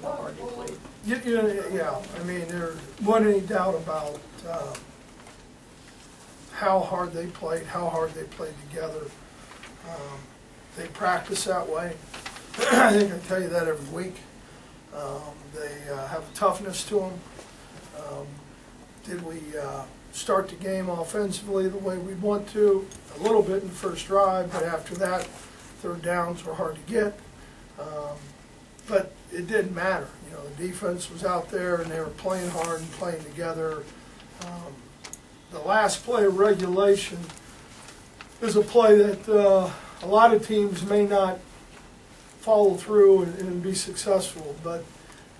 how hard they played. Yeah, I mean, there wasn't any doubt about how hard they played together. They practice that way. I think I tell you that every week. They have a toughness to them. Did we start the game offensively the way we'd want to? A little bit in the first drive, but after that, third downs were hard to get. But it didn't matter. You know, the defense was out there and they were playing hard and playing together. The last play of regulation is a play that a lot of teams may not follow through and be successful, but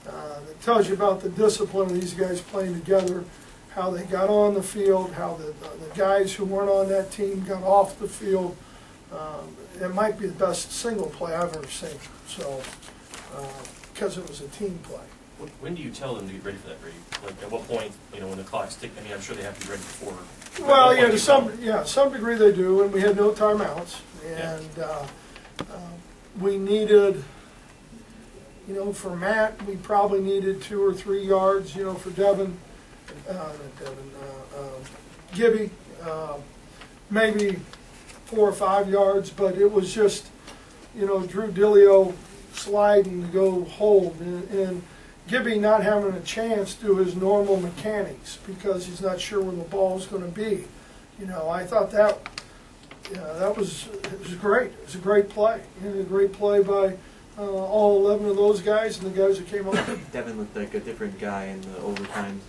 it tells you about the discipline of these guys playing together, how they got on the field, how the guys who weren't on that team got off the field. It might be the best single play I've ever seen, so because it was a team play. When do you tell them to get ready for that, Brady? Like at what point, you know, when the clock's ticking? I mean, I'm sure they have to be ready before. Well, yeah, to some degree they do, and we had no timeouts, and we needed, you know, for Matt, we probably needed 2 or 3 yards, you know, for Gibby, maybe 4 or 5 yards, but it was just, you know, Drew Dillio sliding to go hold, and Gibby not having a chance to do his normal mechanics because he's not sure where the ball's going to be. You know, I thought that, it was great. It was a great play, and a great play by all 11 of those guys and the guys that came up. Devin looked like a different guy in the overtime.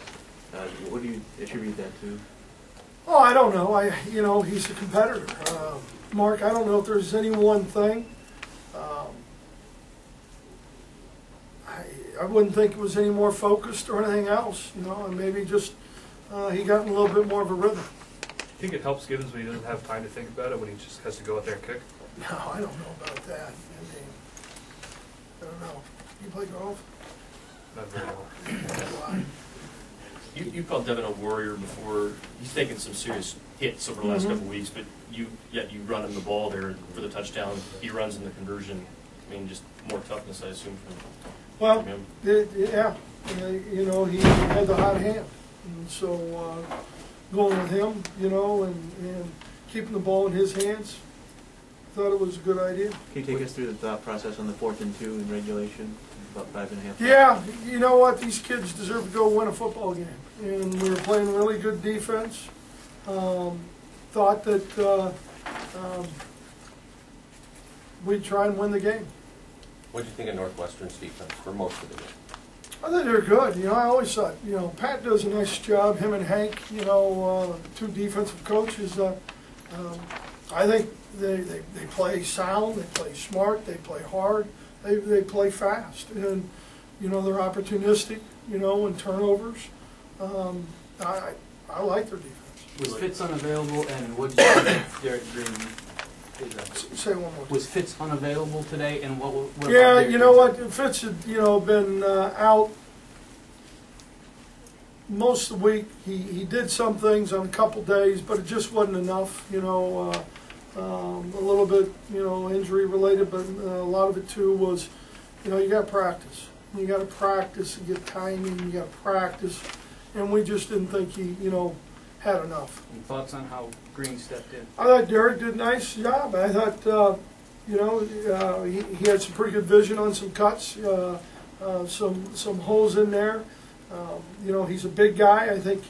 What do you attribute that to? Oh, I don't know. You know, he's a competitor. Mark, I don't know if there's any one thing. I wouldn't think it was any more focused or anything else, you know, and maybe just he got in a little bit more of a rhythm. Do you think it helps Gibbons when he doesn't have time to think about it, when he just has to go out there and kick? No, I don't know about that. I mean, I don't know. You play golf? Not very well. You called Devin a warrior before. He's taken some serious hits over the last couple of weeks, but yet you run him the ball there for the touchdown. He runs in the conversion. I mean, just more toughness, I assume, from him. Yeah. You know, he had the hot hand. And so going with him, you know, and keeping the ball in his hands, thought it was a good idea. Can you take us through the thought process on the 4th and 2 in regulation? About 5.5. Yeah, you know what? These kids deserve to go win a football game. And we were playing really good defense. Thought that we'd try and win the game. What did you think of Northwestern's defense for most of the game? I think they're good. You know, I always thought, you know, Pat does a nice job, him and Hank, you know, 2 defensive coaches. I think they play sound, they play smart, they play hard, they play fast. And, you know, they're opportunistic, you know, and turnovers. I like their defense. Was Fitz unavailable, and what did you think of Derek Green? Say one more. Was Fitz unavailable today, and what yeah, you know what? Fitz had, you know, been out most of the week. He did some things on a couple days, but it just wasn't enough. You know, a little bit, you know, injury related, but a lot of it too was, you know, you got to practice. You got to practice and get timing. You got to practice, and we just didn't think he, you know, had enough. And thoughts on how Green stepped in? I thought Derek did a nice job. I thought, you know, he had some pretty good vision on some cuts, some holes in there. You know, he's a big guy. I think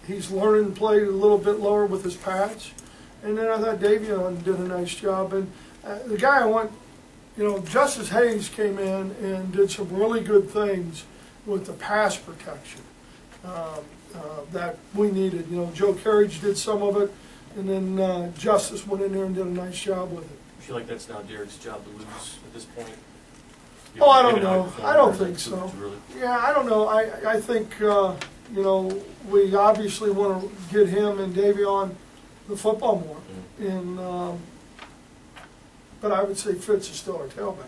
he's learning to play a little bit lower with his pads. And then I thought Davion did a nice job. And the guy I want, you know, Justice Hayes came in and did some really good things with the pass protection that we needed. You know, Joe Carriage did some of it, and then Justice went in there and did a nice job with it. I feel like that's now Derek's job to lose at this point. Oh, I don't know. I don't think so. Yeah, I don't know. I think, you know, we obviously want to get him and Davion the football more. And but I would say Fitz is still our tailback.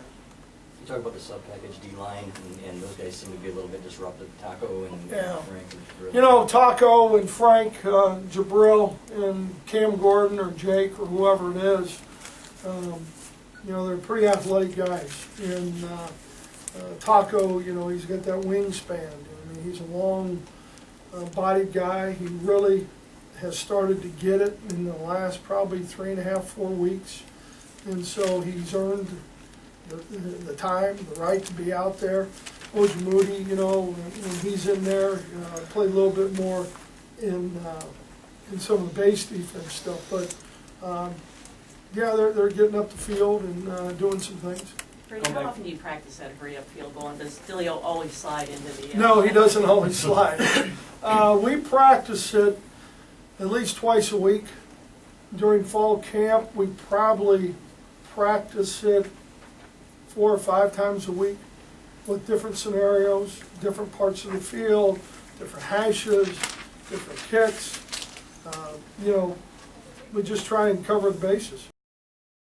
You talk about the sub-package D-line, and those guys seem to be a little bit disruptive. Taco and Frank. And you know, Taco and Frank, Jabril and Cam Gordon or Jake or whoever it is, you know, they're pretty athletic guys. And Taco, you know, he's got that wingspan. I mean, he's a long bodied guy. He really has started to get it in the last probably 3.5, 4 weeks. And so he's earned the time, the right to be out there. Coach Moody, you know, when he's in there, play a little bit more in some of the base defense stuff. But yeah, they're getting up the field and doing some things. Brady, how often do you practice that hurry up field goal? And does Dilio always slide into the? No, he doesn't always slide. We practice it at least twice a week. During fall camp, we probably practice it 4 or 5 times a week with different scenarios, different parts of the field, different hashes, different kicks. You know, we just try and cover the bases.